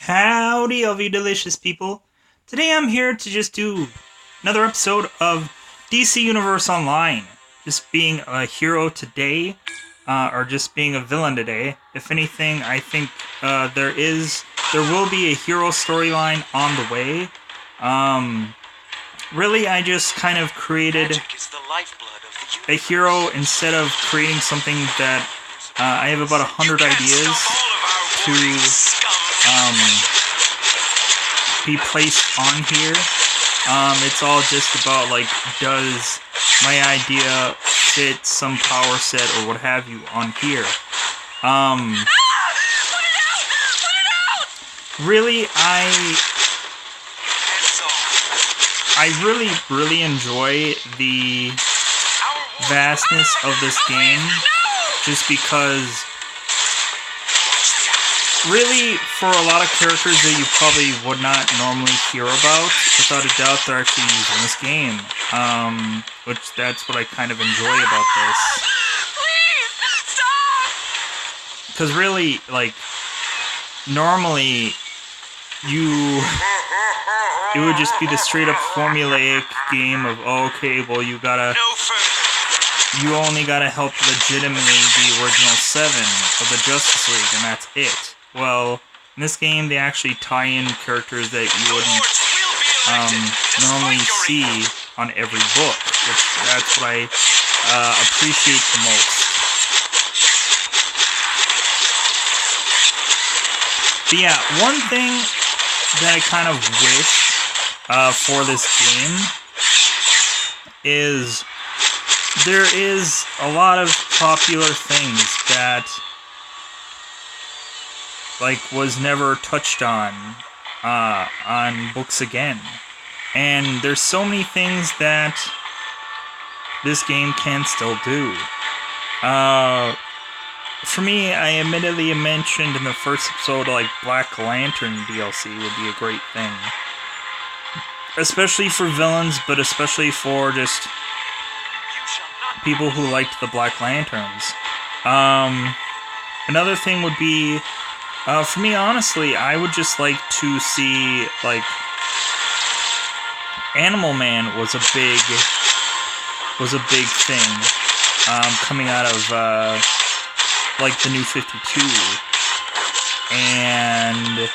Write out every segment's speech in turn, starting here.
Howdy, all you delicious people. Today I'm here to just do another episode of DC Universe Online. Just being a hero today, or just being a villain today. If anything, I think there will be a hero storyline on the way. Really, I just kind of created a hero instead of creating something that I have about 100 ideas to be placed on here. It's all just about, like, does my idea fit some power set or what have you on here. Really, I really enjoy the vastness of this game, just because really, for a lot of characters that you probably would not normally hear about, without a doubt, they're actually using this game. Which that's what I kind of enjoy about this. Please, stop! Because really, like, normally, it would just be the straight up formulaic game of, oh, okay, well, you only gotta help legitimately the original 7 of the Justice League, and that's it. Well, in this game, they actually tie in characters that you wouldn't normally see on every book, which that's what I appreciate the most. But yeah, one thing that I kind of wish for this game is there is a lot of popular things that was never touched on books again. And there's so many things that this game can still do. For me, I admittedly mentioned in the first episode, like, Black Lantern DLC would be a great thing. Especially for villains, but especially for just people who liked the Black Lanterns. Another thing would be, for me, honestly, I would just like to see, like, Animal Man was a big thing, coming out of, like, the New 52, and,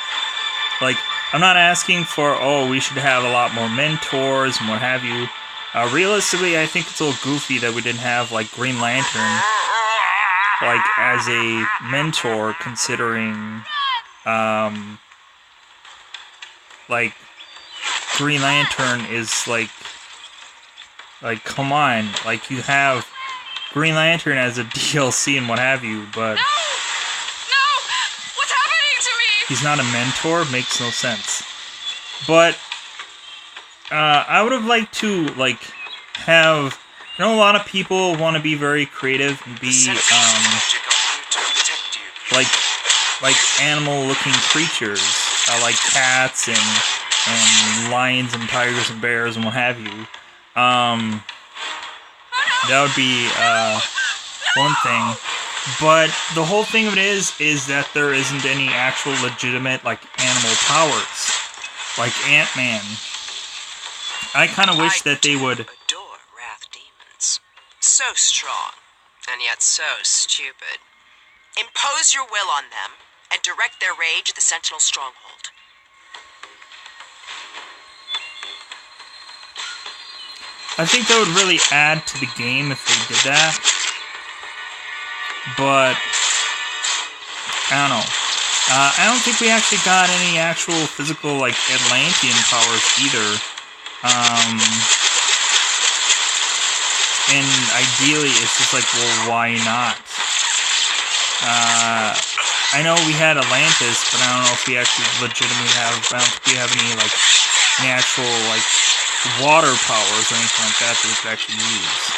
like, I'm not asking for, oh, we should have a lot more mentors and what have you. Realistically, I think it's a little goofy that we didn't have, like, Green Lantern, like, as a mentor, considering, like, Green Lantern is, like, come on, like, you have Green Lantern as a DLC and what have you, but No! What's happening to me? he's not a mentor. Makes no sense. But I would have liked to, like, have, you know, a lot of people want to be very creative and be like animal-looking creatures, like cats and lions and tigers and bears and what have you. That would be one thing. But the whole thing of it is that there isn't any actual legitimate, like, animal powers, like Ant-Man. I kind of wish that they would adore wrath demons. So strong, and yet so stupid. Impose your will on them, and direct their rage at the Sentinel stronghold. I think that would really add to the game if they did that. But I don't know. I don't think we actually got any actual physical, like, Atlantean powers either. And ideally, it's just like, well, why not? I know we had Atlantis, but I don't know if we actually legitimately have. I don't think we have any, like, any actual, like, water powers or anything like that we could actually use.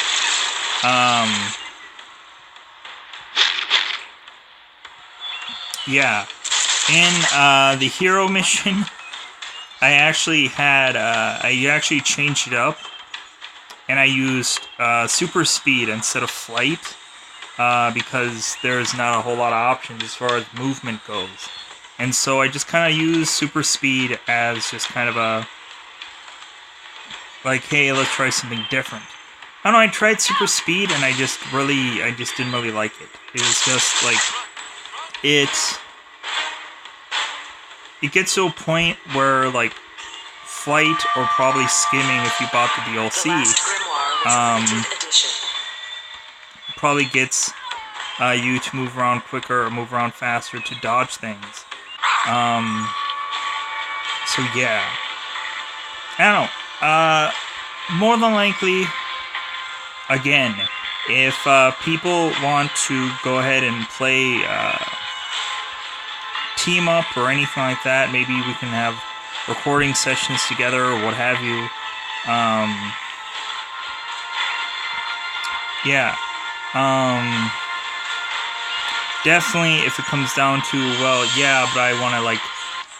Yeah. In the hero mission, I actually had, I actually changed it up, and I used super speed instead of flight, because there's not a whole lot of options as far as movement goes. And so I just kind of use super speed as just kind of a, like, hey, let's try something different. I don't know, I tried super speed and I just didn't really like it. It was just like, it gets to a point where, like, flight or probably skimming, if you bought the DLC, probably gets you to move around quicker or move around faster to dodge things. So yeah. I don't know. More than likely, again, if people want to go ahead and play team up or anything like that, maybe we can have recording sessions together or what have you. Yeah. Definitely, if it comes down to, well, yeah, but I want to, like,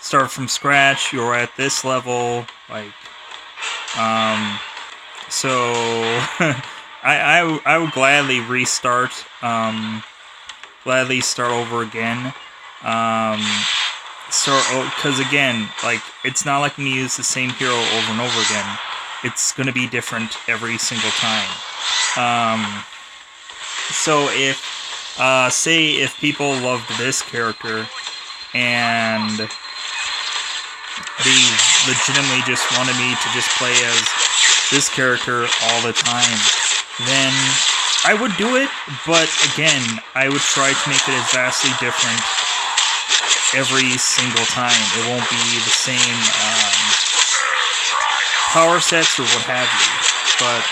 start from scratch, you're at this level, like, so I would gladly restart, gladly start over again, because again, like, it's not like I'm gonna use the same hero over and over again. It's gonna be different every single time. So if, say if people loved this character and they legitimately just wanted me to just play as this character all the time, then I would do it, but again, I would try to make it as vastly different every single time. It won't be the same power sets or what have you, but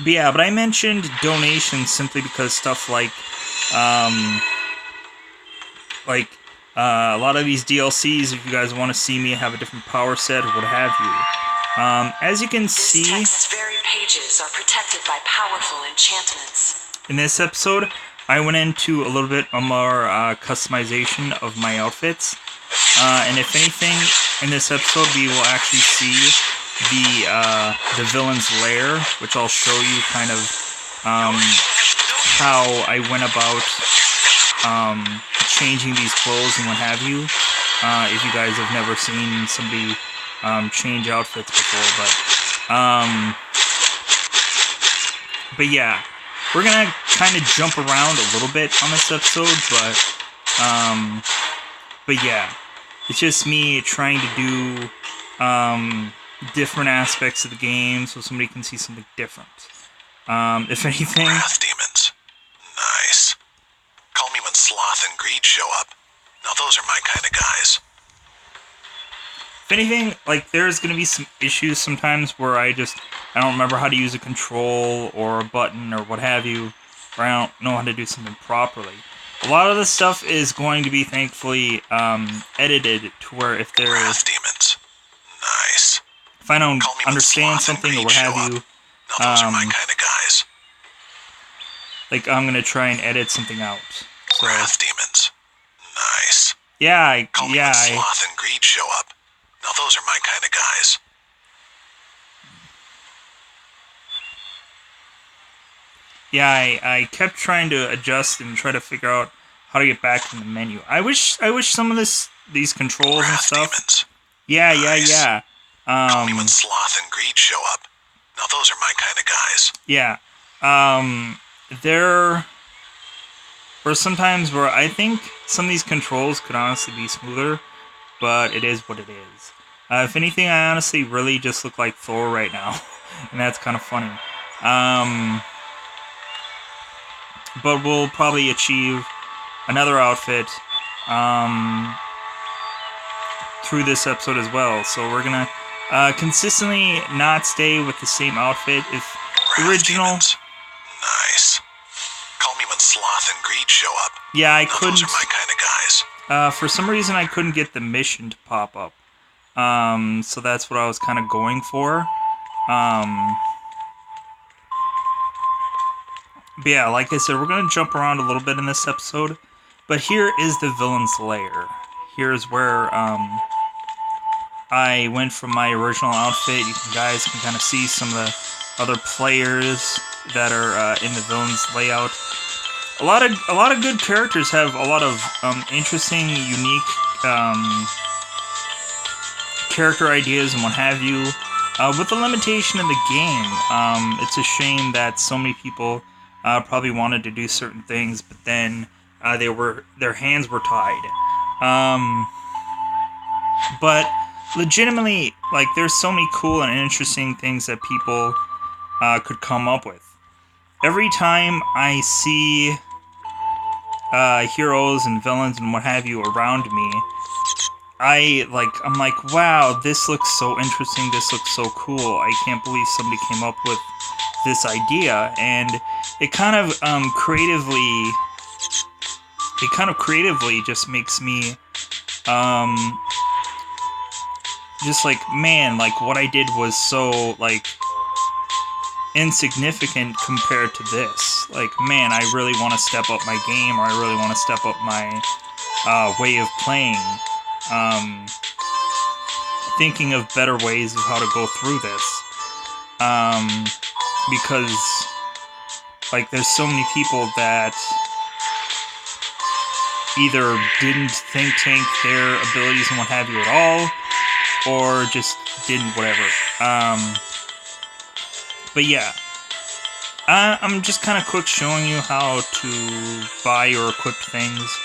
yeah, but I mentioned donations simply because stuff like a lot of these DLCs, if you guys want to see me have a different power set or what have you. As you can see, text's very pages are protected by powerful enchantments. In this episode, I went into a little bit more customization of my outfits. And if anything, in this episode, we will actually see the villain's lair, which I'll show you kind of how I went about changing these clothes and what have you. If you guys have never seen somebody change outfits before, but yeah, we're gonna kind of jump around a little bit on this episode, but yeah, it's just me trying to do different aspects of the game so somebody can see something different. If anything, Wrath demons. Nice. Call me when Sloth and Greed show up. Now those are my kind of guys. if anything, like, there's gonna be some issues sometimes where I don't remember how to use a control or a button or what have you, or I don't know how to do something properly. A lot of this stuff is going to be, thankfully, edited to where if there is, Wrath demons. Nice. if I don't Call me when understand Sloth and something or Greed what have show up. you, Now those are my kind of guys. like, I'm gonna try and edit something out. So Wrath demons. Nice. yeah, Call me when Sloth and Greed show up. Now those are my kind of guys. I kept trying to adjust and try to figure out how to get back in the menu. I wish some of these controls and Wrath stuff. demons. Yeah. Call me when Sloth and Greed show up. Now those are my kind of guys. Yeah. There were some times where I think some of these controls could honestly be smoother, but it is what it is. If anything, I honestly really just look like Thor right now, and that's kind of funny. But we'll probably achieve another outfit through this episode as well. So we're gonna consistently not stay with the same outfit. If Wrath original, demons. Nice. Call me when Sloth and Greed show up. yeah, I Now couldn't. those are my kind of guys. For some reason, I couldn't get the mission to pop up. So that's what I was kind of going for. But yeah, like I said, we're going to jump around a little bit in this episode. But here is the villain's lair. Here's where I went from my original outfit. You guys can kind of see some of the other players that are in the villain's layout. a lot of good characters have a lot of interesting, unique character ideas and what have you. With the limitation of the game, it's a shame that so many people probably wanted to do certain things, but then their hands were tied. But legitimately, like, there's so many cool and interesting things that people could come up with. Every time I see heroes and villains and what have you around me, I'm like, wow, this looks so interesting, this looks so cool. I can't believe somebody came up with this idea, and it kind of creatively just makes me just like, man, like, what I did was so, like, insignificant compared to this. Like, man, I really want to step up my game, or I really want to step up my way of playing. Thinking of better ways of how to go through this. Because, like, there's so many people that either didn't think tank their abilities and what have you at all, or just didn't, whatever. But yeah, I'm just kind of quick showing you how to buy or equip things,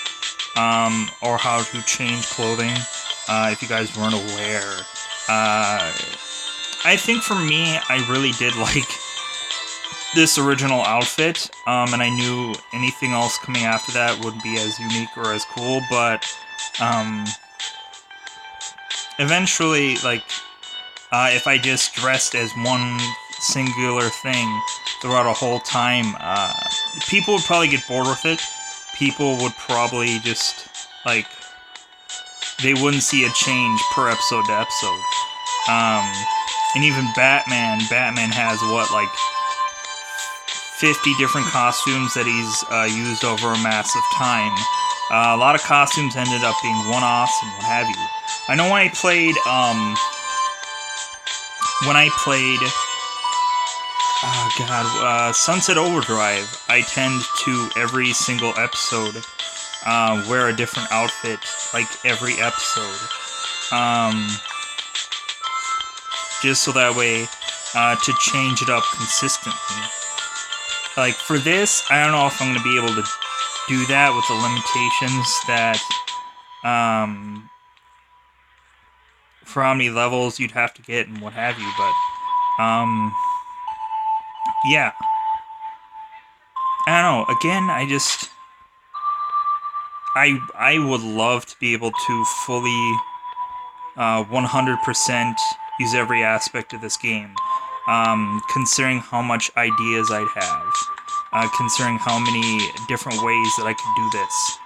or how to change clothing, if you guys weren't aware. I think for me, I really did like this original outfit, and I knew anything else coming after that wouldn't be as unique or as cool, but eventually, like, if I just dressed as one singular thing throughout a whole time, people would probably get bored with it. People would probably just, like, they wouldn't see a change per episode to episode. And even Batman has, what, like, 50 different costumes that he's used over a massive time. A lot of costumes ended up being one-offs and what have you. I know when I played, Sunset Overdrive, I tend to, every single episode, wear a different outfit, like, every episode. Just so that way, to change it up consistently. Like, for this, I don't know if I'm going to be able to do that with the limitations that, for how many levels you'd have to get and what have you, but, yeah. I don't know, again, I would love to be able to fully, 100% use every aspect of this game. Considering how much ideas I'd have, considering how many different ways that I could do this.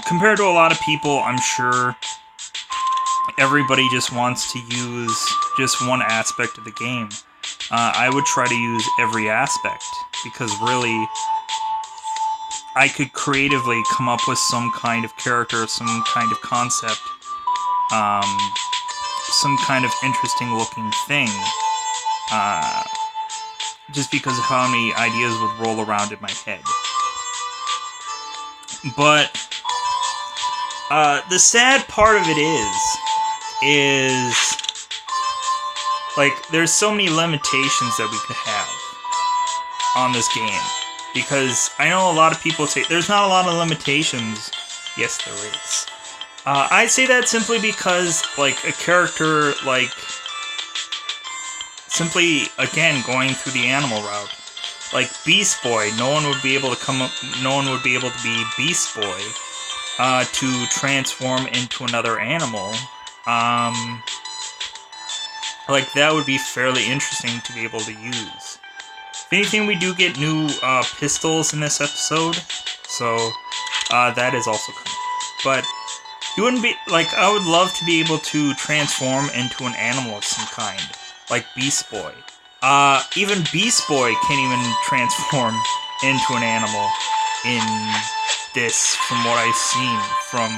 Compared to a lot of people, I'm sure everybody just wants to use just one aspect of the game. I would try to use every aspect, because really, I could creatively come up with some kind of character, some kind of concept, some kind of interesting looking thing. Just because of how many ideas would roll around in my head. But the sad part of it is like, there's so many limitations that we could have on this game. Because I know a lot of people say there's not a lot of limitations. Yes, there is. I say that simply because, like, a character, like, simply, again, going through the animal route. Like Beast Boy, no one would be able to be Beast Boy, to transform into another animal. Like, that would be fairly interesting to be able to use. If anything, we do get new, pistols in this episode, so, that is also coming. But, you wouldn't be, like, I would love to be able to transform into an animal of some kind. Like Beast Boy. Even Beast Boy can't even transform into an animal in this, from what I've seen, from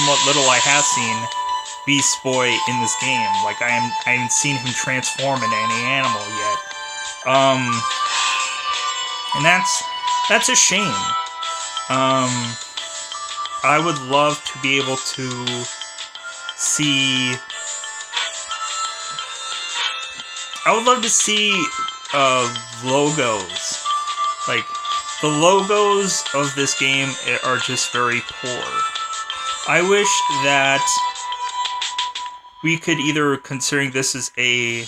what little I have seen Beast Boy in this game. Like, I haven't seen him transform into any animal yet. and that's a shame. I would love to be able to see. I would love to see logos. Like, the logos of this game are just very poor. I wish that we could either, considering this is a...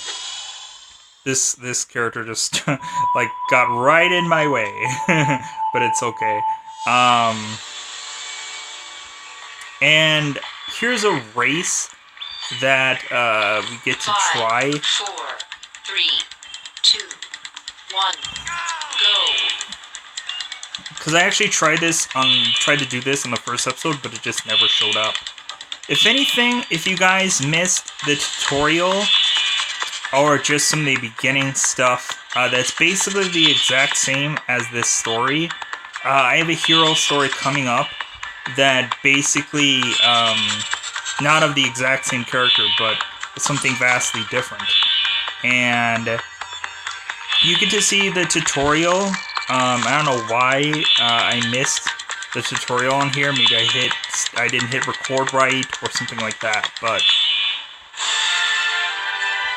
This character just, like, got right in my way. But it's okay. And here's a race that we get to try. 5, 4, 3, 2, 1, go. Because I actually tried to do this in the first episode, but it just never showed up. If anything, if you guys missed the tutorial, or just some of the beginning stuff, that's basically the exact same as this story. I have a hero story coming up that basically, not of the exact same character, but something vastly different. And you get to see the tutorial. I don't know why I missed the tutorial on here. Maybe I didn't hit record right or something like that. But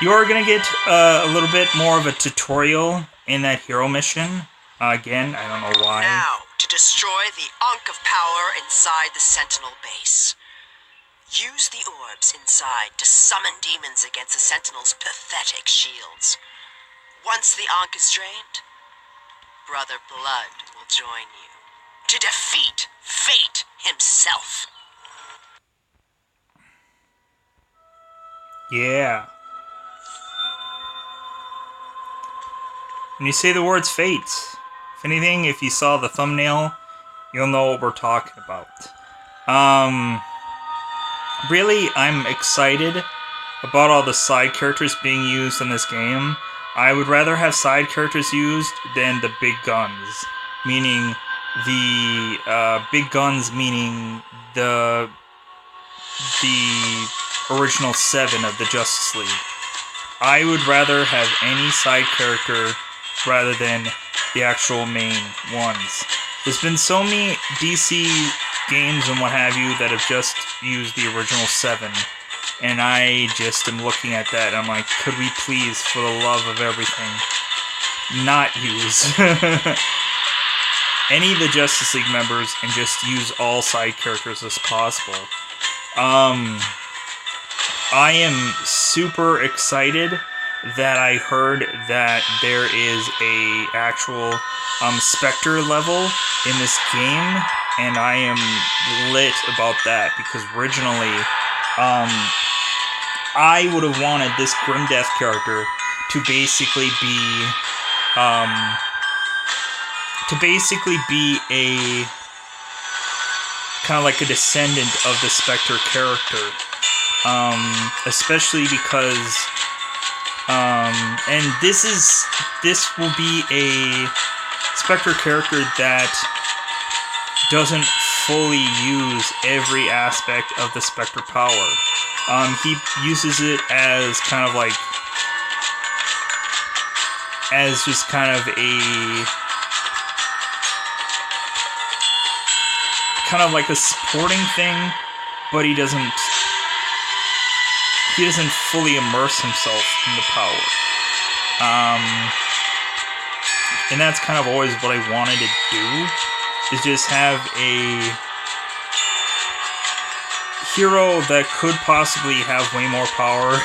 you are gonna get a little bit more of a tutorial in that hero mission. Again, I don't know why. Now, to destroy the Ankh of power inside the Sentinel base. Use the orbs inside to summon demons against the Sentinel's pathetic shields. Once the Ankh is drained, Brother Blood will join you to defeat Fate himself. Yeah. When you say the words Fate, if anything, if you saw the thumbnail, you'll know what we're talking about. Really, I'm excited about all the side characters being used in this game. I would rather have side characters used than the big guns, meaning the big guns, meaning the original 7 of the Justice League. I would rather have any side character rather than the actual main ones. There's been so many DC games and what have you that have just used the original 7. And I just am looking at that and I'm like, could we please, for the love of everything, not use any of the Justice League members and just use all side characters as possible. I am super excited that I heard that there is a actual Spectre level in this game, and I am lit about that because originally I would have wanted this Grim Death character to basically be a kind of like a descendant of the Spectre character, especially because and this will be a Spectre character that doesn't fully use every aspect of the Spectre power. He uses it as kind of like, as just kind of like a supporting thing, but he doesn't fully immerse himself in the power. And that's kind of always what I wanted to do, is just have a hero that could possibly have way more power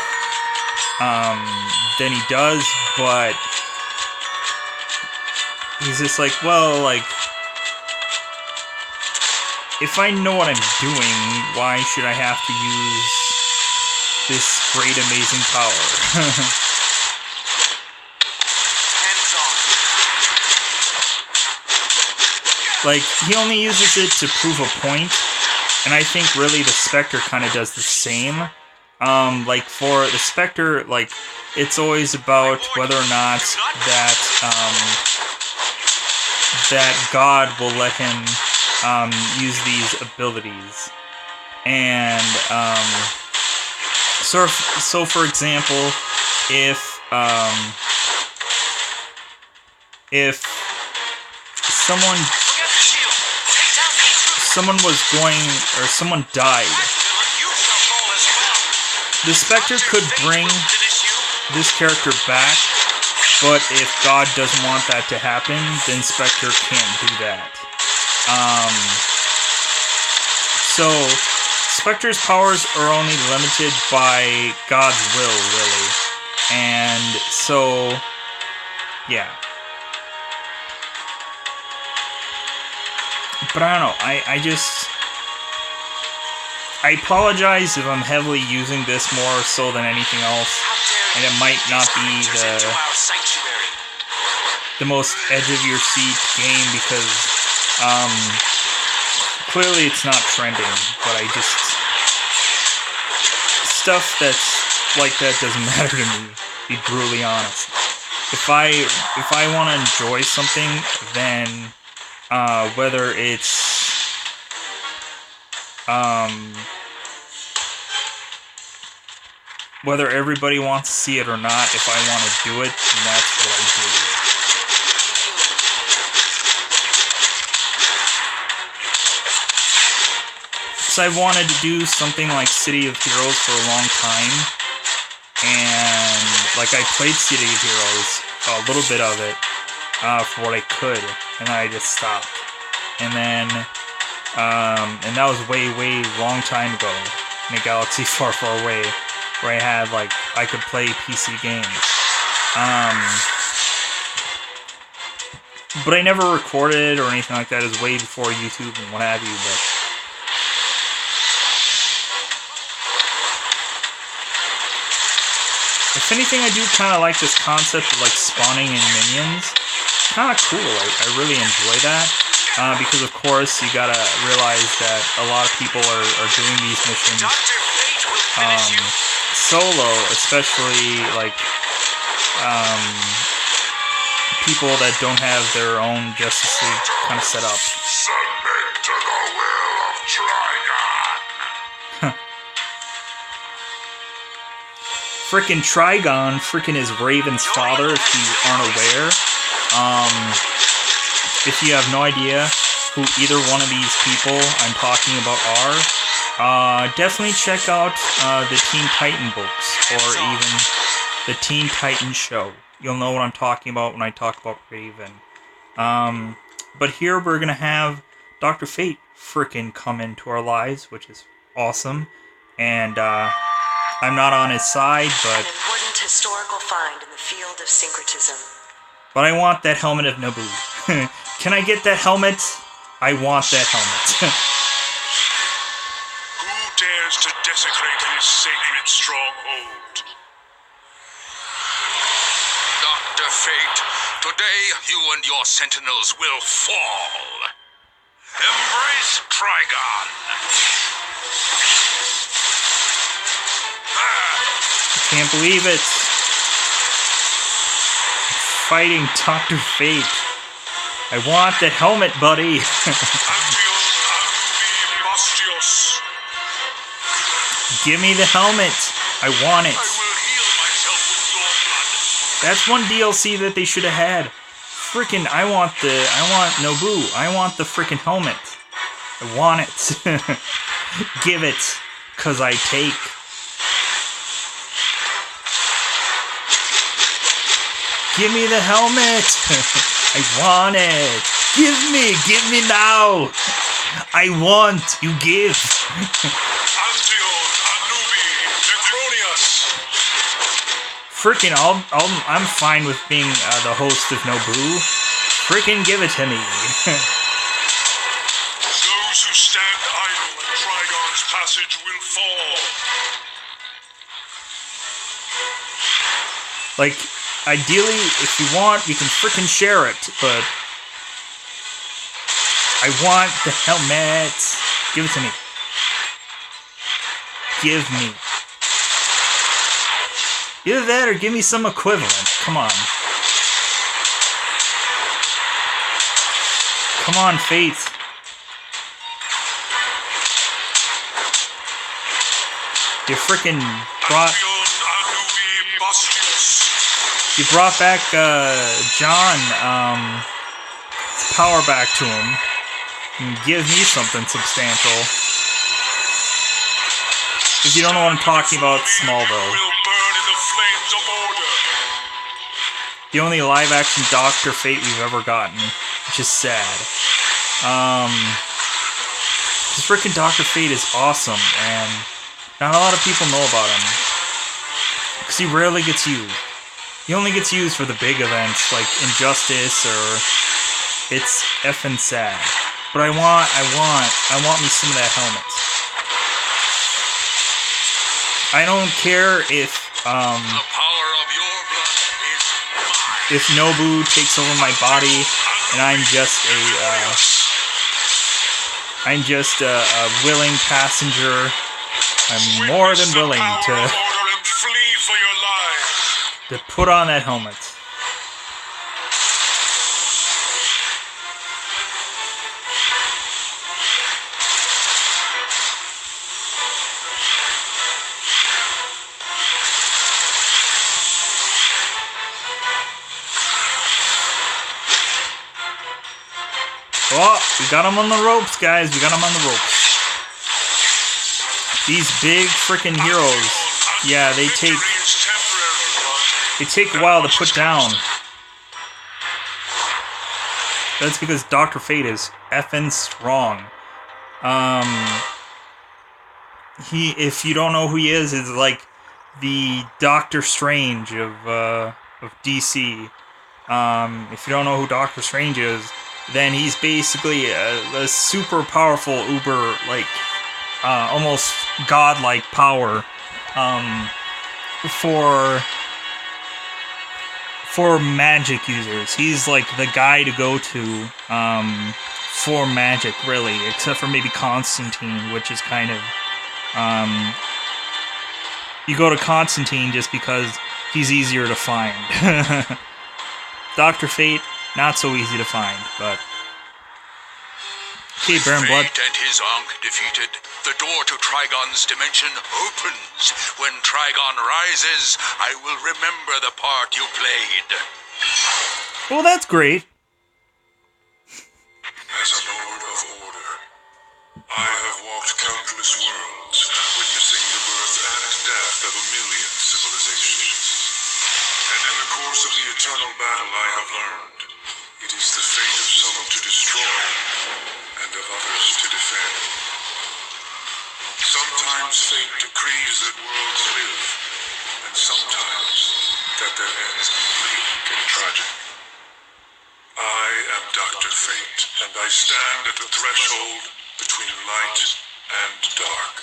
than he does, but he's just like, well, like, if I know what I'm doing, why should I have to use this great, amazing power? Like, he only uses it to prove a point, and I think really the Spectre kind of does the same. Like, for the Spectre, like, it's always about whether or not that God will let him use these abilities. And so for example, if someone Forget the shield. Take down the intruder. someone was going, or someone died. Villain, you shall fall as well. The Spectre could Fate bring will finish you. this character back, but if God doesn't want that to happen, then Spectre can't do that. So Spectre's powers are only limited by God's will, really. And so, yeah. But I don't know, I apologize if I'm heavily using this more so than anything else. And it might not be the most edge of your seat game because clearly it's not trending, but I just stuff that's like that doesn't matter to me, to be brutally honest. If I want to enjoy something, then whether it's whether everybody wants to see it or not, if I want to do it, then that's what I do. So I've wanted to do something like City of Heroes for a long time, and like I played City of Heroes, a little bit of it, for what I could, and then I just stopped. And then, and that was way long time ago, in a galaxy far away, where I had, like, I could play PC games. But I never recorded or anything like that. It was way before YouTube and what have you, but if anything, I do kind of like this concept of, like, spawning in minions. It's kind of cool. I really enjoy that. Because, of course, you gotta realize that a lot of people are doing these missions solo, especially, like, people that don't have their own Justice League kind of set up. Submit to the will of Trigon. Frickin' Trigon, frickin' is Raven's father, if you aren't aware. If you have no idea who either one of these people I'm talking about are, definitely check out the Teen Titan books, or even the Teen Titan show. You'll know what I'm talking about when I talk about Raven. But here we're gonna have Dr. Fate frickin' come into our lives, which is awesome. And I'm not on his side, but An important historical find in the field of syncretism. but I want that helmet of Naboo. Can I get that helmet? I want that helmet. Who dares to desecrate his sacred stronghold? Dr. Fate, today you and your sentinels will fall. Embrace Trigon. Can't believe it. Fighting Dr. Fate. I want that helmet, buddy. Give me the helmet. I want it. That's one DLC that they should have had. Frickin' I want Naboo. I want the frickin' helmet. I want it. Give it, 'cause I take. Give me the helmet. I want it. Give me now. I want, you give. Antion, Anubi, Necronius. Frickin' I'm fine with being the host of Naboo. Frickin' give it to me. Those who stand idle at Trigon's passage will fall. Like, ideally, if you want, you can frickin' share it, but I want the helmet. Give it to me. Give me. Either that or give me some equivalent. Come on. Come on, Fate. You frickin' brought... You brought back, John, power back to him and give me something substantial. If you don't know what I'm talking about, Smallville. Will burn in the flames of order. The only live-action Dr. Fate we've ever gotten, which is sad. This freaking Dr. Fate is awesome, and not a lot of people know about him. Because he rarely gets used. He only gets used for the big events, like Injustice, or it's effing sad. But I want me some of that helmet. I don't care if, The power of your blood is mine. if Nobu takes over my body and I'm just a willing passenger. I'm more than willing Witness the power to of order and flee for your lives. put on that helmet. Oh, we got him on the ropes, guys. We got him on the ropes. These big freaking heroes, yeah, they take a while to put down. That's because Dr. Fate is effing strong. If you don't know who he is like the Doctor Strange of DC. If you don't know who Doctor Strange is, then he's basically a super powerful uber, like, almost godlike power, for magic users. He's like the guy to go to, for magic, really, except for maybe Constantine, which is kind of, you go to Constantine just because he's easier to find. Dr. Fate, not so easy to find, but... Okay, Baron Blood. Fate and his Ankh defeated, the door to Trigon's dimension opens. When Trigon rises, I will remember the part you played. Well, that's great. As a lord of order, I have walked countless worlds, witnessing the birth and death of a million civilizations. And in the course of the eternal battle I have learned, it is the fate of some to destroy, and of others to defend. Sometimes fate decrees that worlds live, and sometimes that their ends be bleak and tragic. I am Dr. Fate, and I stand at the threshold between light and dark.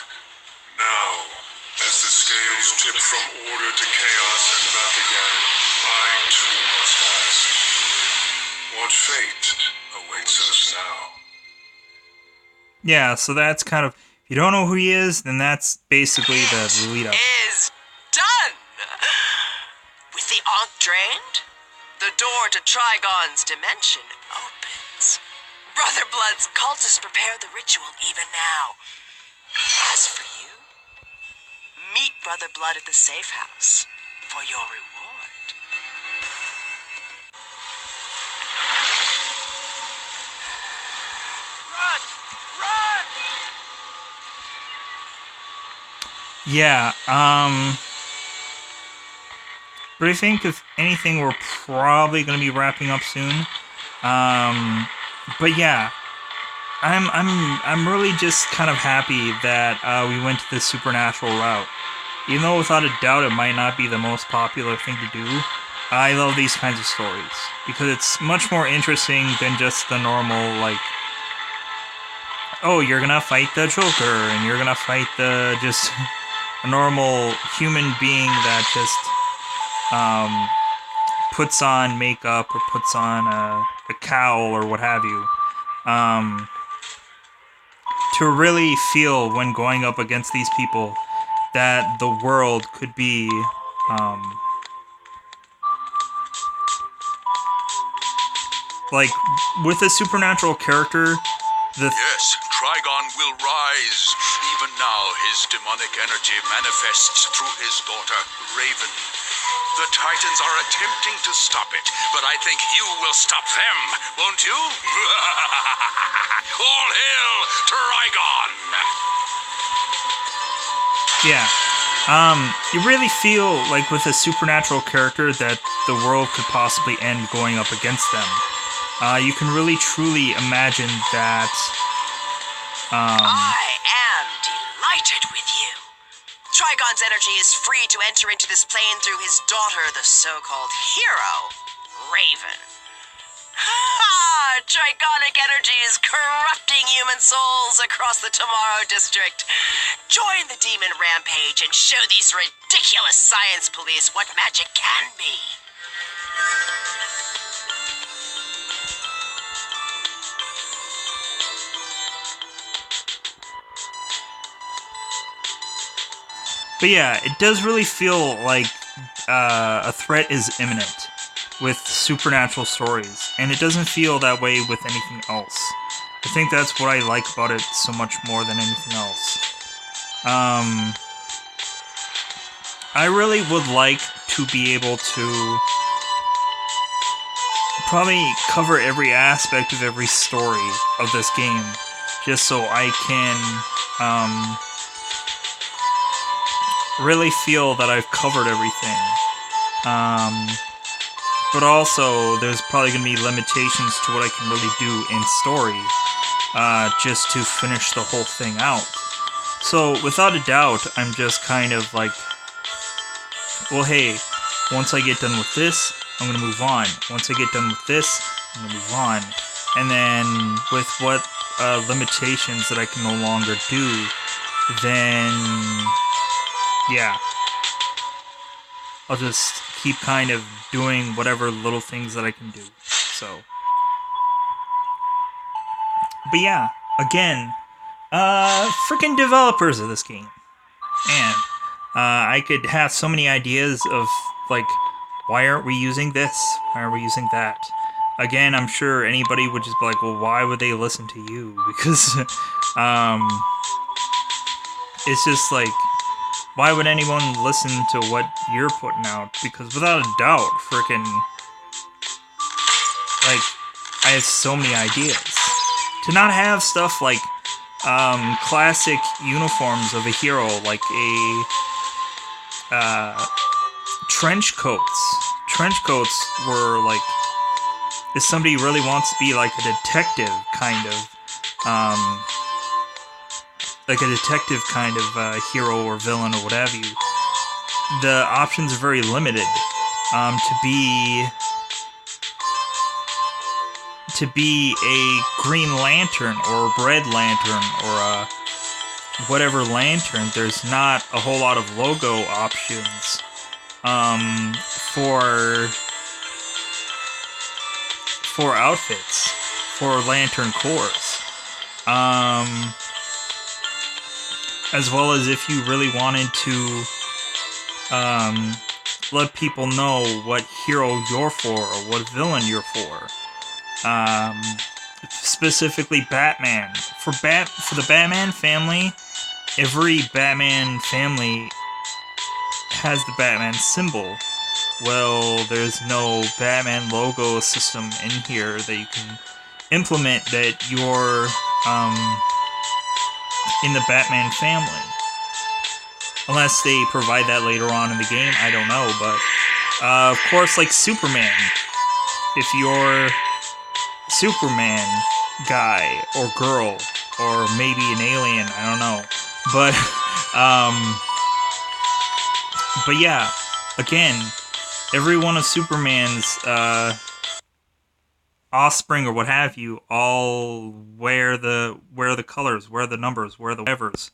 Now, as the scales tip from order to chaos and back again, I too must ask, what fate awaits us now? Yeah, so that's kind of... If you don't know who he is, then that's basically the lead up. Is done! With the Ankh drained, the door to Trigon's dimension opens. Brother Blood's cultists prepare the ritual even now. As for you, meet Brother Blood at the safe house for your reward. Run! Run! Yeah, but I think if anything, we're probably going to be wrapping up soon. But yeah, I'm really just kind of happy that we went to this supernatural route. Even though without a doubt it might not be the most popular thing to do, I love these kinds of stories because it's much more interesting than just the normal, like, oh, you're gonna fight the Joker and you're gonna fight the just a normal human being that just puts on makeup or puts on a cowl or what have you. To really feel when going up against these people that the world could be like with a supernatural character. Yes, Trigon will rise. Even now, his demonic energy manifests through his daughter, Raven. The Titans are attempting to stop it, but I think you will stop them, won't you? All hail Trigon! Yeah. You really feel like with a supernatural character that the world could possibly end going up against them. You can really truly imagine that. I am delighted with you. Trigon's energy is free to enter into this plane through his daughter, the so-called hero, Raven. Ha! Trigonic energy is corrupting human souls across the Tomorrow District. Join the demon rampage and show these ridiculous science police what magic can be. But yeah, it does really feel like a threat is imminent with supernatural stories, and it doesn't feel that way with anything else. I think that's what I like about it so much more than anything else. I really would like to be able to probably cover every aspect of every story of this game, just so I can really feel that I've covered everything. But also, there's probably going to be limitations to what I can really do in story, just to finish the whole thing out. So, without a doubt, I'm just kind of like, well, hey, once I get done with this, I'm going to move on. Once I get done with this, I'm going to move on. And then, with what limitations that I can no longer do, then yeah, I'll just keep kind of doing whatever little things that I can do. So, but yeah, again, freaking developers of this game, man, I could have so many ideas of like, why aren't we using this? Why aren't we using that? Again, I'm sure anybody would just be like, well, why would they listen to you? Because, it's just like, why would anyone listen to what you're putting out? Because without a doubt, freaking, like, I have so many ideas. To not have stuff like, classic uniforms of a hero, like trench coats. Trench coats were, like, if somebody really wants to be, like, a detective, kind of, hero or villain or what have you, the options are very limited. To be a Green Lantern or a Red Lantern or a whatever lantern, there's not a whole lot of logo options for outfits, for Lantern Corps. As well as if you really wanted to let people know what hero you're for or what villain you're for. Specifically Batman. For the Batman family, every Batman family has the Batman symbol. Well, there's no Batman logo system in here that you can implement that you're in the Batman family. Unless they provide that later on in the game, I don't know. But, of course, like Superman. If you're Superman guy or girl, or maybe an alien, I don't know. But yeah, again, every one of Superman's offspring or what have you all wear the colors, wear the numbers, wear the whatevers.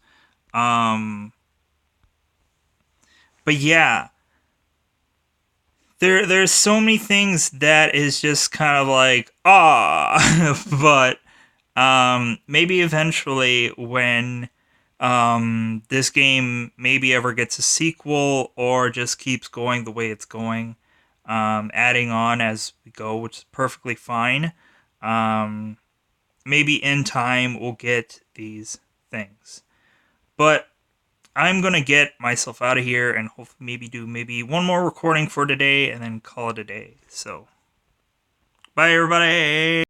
But yeah, there's so many things that is just kind of like, but maybe eventually when this game maybe ever gets a sequel or just keeps going the way it's going, adding on as we go, which is perfectly fine. Maybe in time we'll get these things. But I'm gonna get myself out of here and hopefully do one more recording for today and then call it a day. So, bye everybody.